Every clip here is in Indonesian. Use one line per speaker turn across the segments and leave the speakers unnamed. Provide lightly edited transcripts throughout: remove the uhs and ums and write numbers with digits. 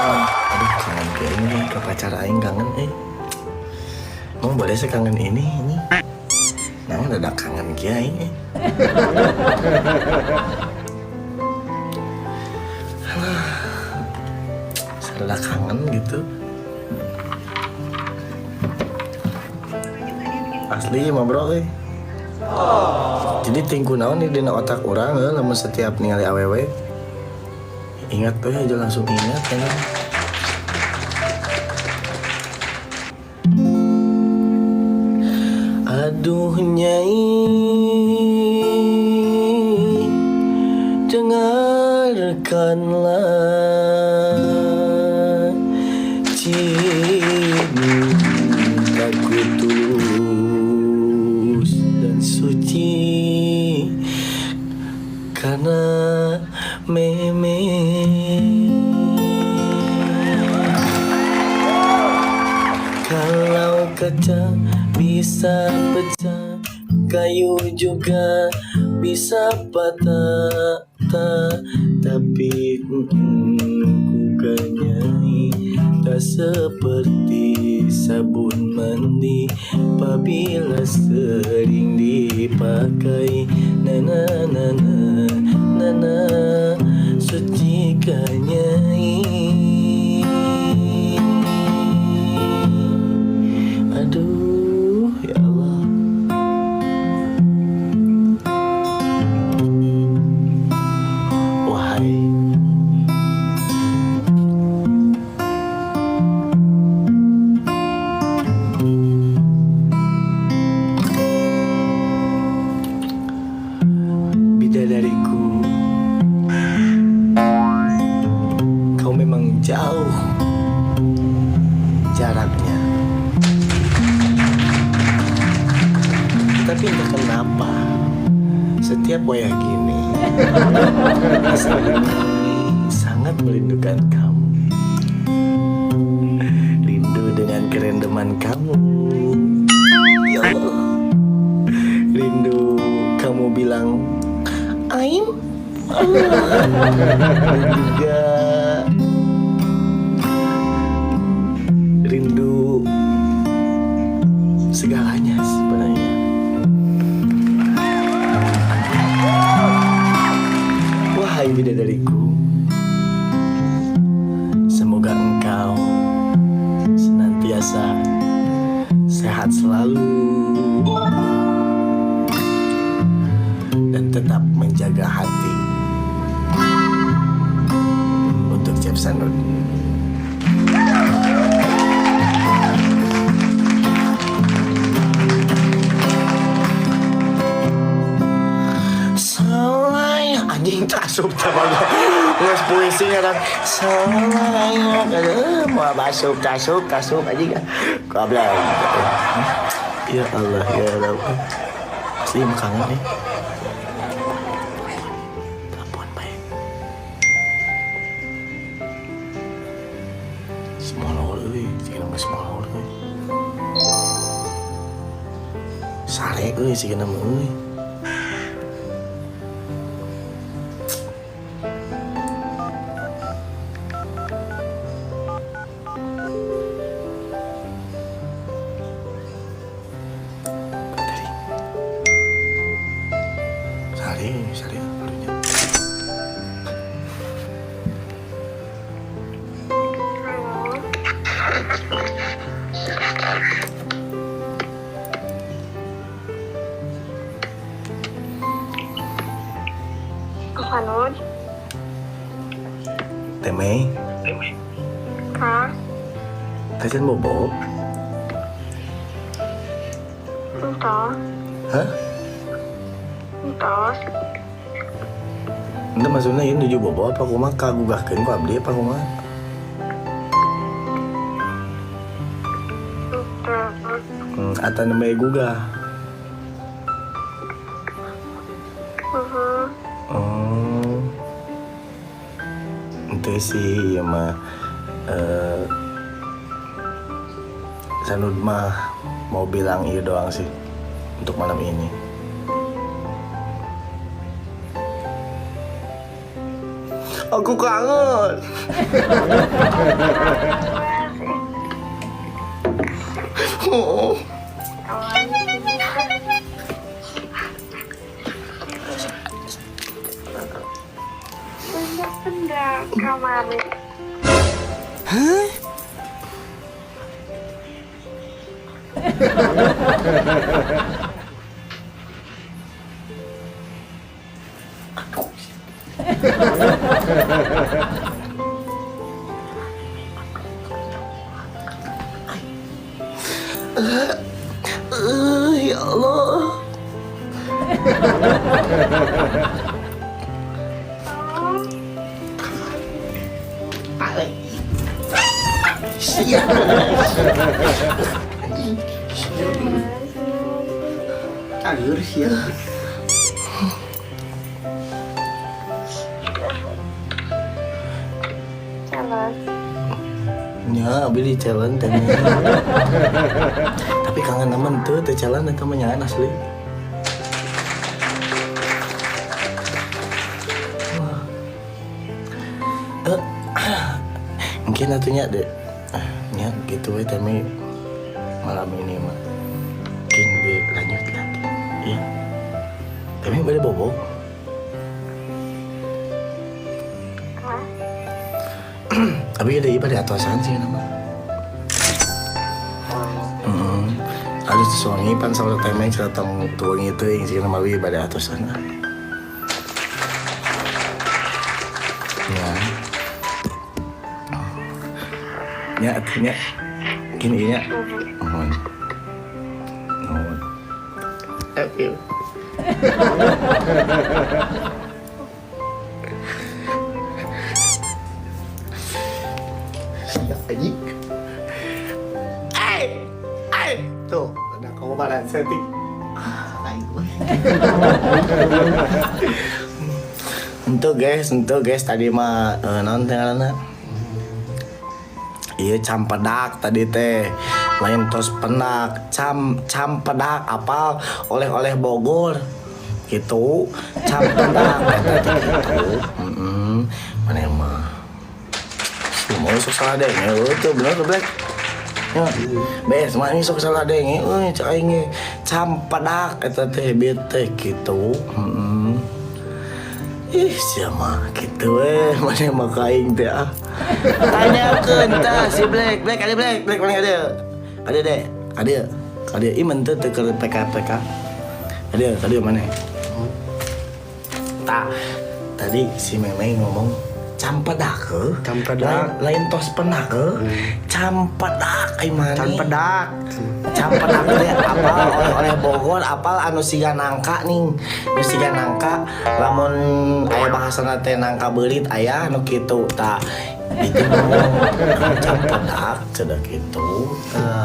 Aduh, kangen kayaknya ke pacar aing kangen Emang boleh sih kangen ini. Nah, ada kangen kia aing Serada kangen gitu. Asli mah bro Jadi tingku naon nih dina otak orang lamun setiap ningali awewe. Ingat tuh aja langsung ingat kan. Aduh nyai, dengarkanlah cintaku tulus dan suci, karena kalau kaca bisa pecah, kayu juga bisa patah, tapi nyai tak seperti sabun mandi apabila sering dipakai. Nana suci nyai. Aduh ya Allah. Wahai bidadariku, kau memang jauh jaraknya, tapi entah kenapa setiap wayah gini saya sangat merindukan kamu. Rindu dengan kerendeman kamu, ya Allah. Rindu kamu bilang Aim. Dan juga rindu segalanya sebenarnya. Wahai bidadariku, semoga engkau senantiasa sehat selalu dan tetap menjaga hati untuk Chef Sanud. Salai anjing tasuk tabaga. Nges puisi ngarang salai. Mau masuk tasuk anjing. Goblok. Ya Allah ya Rabb. Asli kangen nih. Telepon baik. Semolor euy, sieun mah semolor euy. Sare euy sieun mah euy. Sari barunya.
Sanud.
Temei.
Hah?
Kajian bobo.
Entah.
Hah?
Entah.
Ente maksudnya ini nuju bobo apa kumaha kagugahkeun ku abdi apa kumaha?
Entah.
Ata nembe gugah. Oh. Ente sih ya mah Sanud mah mau bilang iya doang sih untuk malam ini. Aku kangen. Oh.
Benda kemarin.
Hah? Ya Allah. Siap. Aduh, siap.
Jalan.
Ya, beli jalan teh. Tapi kangen temen tuh, teh jalan itu menyanyi asli. Mungkin atunya deh. Ya gitu we tapi malam ini mah mungkin dilanjut lagi. Iya. Tapi boleh bobo.
Hah?
Tapi ada ibadah atasan sih nama. Ada sesuatu pan salah temeng cerita tuang itu yang sih nama ibadah atasan. Ya. Ya artinya gini ya. Mohon. Oke. Siap aja. Tuh, ada kamu badan setting. Untuk guys, tadi mah nonton karena iya campedak tadi teh lain tos penak campedak apal oleh-oleh Bogor gitu campedak kata gitu mana mah mau salah deh itu bener tuh Black ya bes mah ini salah deh cak aing campedak kata teh bete gitu ih siapa gitu mana mah kaing teh tanyakeun tah si Black ada Black mana ada iman teh ke PK ada mana tak tadi si Memeng ngomong campedak lain tos penak campedak ai mani campedak teh apal oleh Bogor apal anu siga nangka ning anu siga nangka lamun aya bahasana teh nangka beulit aya anu kitu tah itu ngomong campedak cedak kitu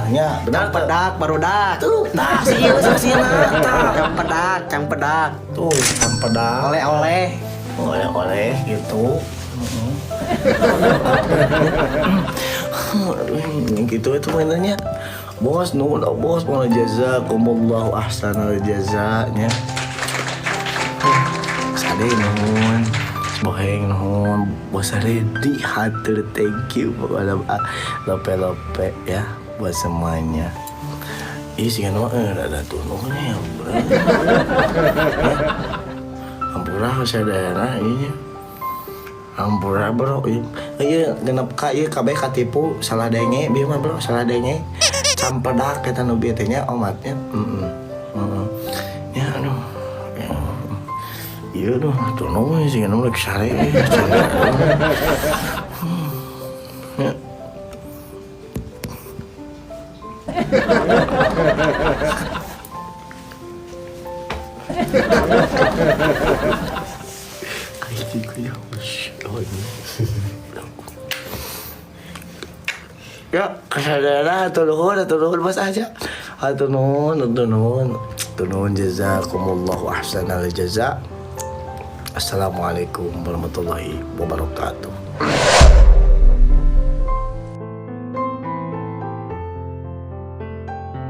nya benar pedak barudak tuh tah si ieu sasina tah campedak tuh campedak oleh gitu gitu itu mainannya bos mau jazakumullahu ahsanal jazanya sade nuhun boheng nuhun bos ready hatur thank you kepada lope ya buat semuanya. Ih sih kan ada tuh nuhun ya ampura sadayana ini ampura bro iya genep ka ieu kabeh katipu salah denge bieu mah bro salah denge campedak eta nu bieu teh nya omatnya ya aduh ya iya aduh atuh nu sih nu rek sare ya kesadaran atau nuhun mas aja atau nuhun jazakumullahu ahsanal jaza. Assalamualaikum warahmatullahi wabarakatuh.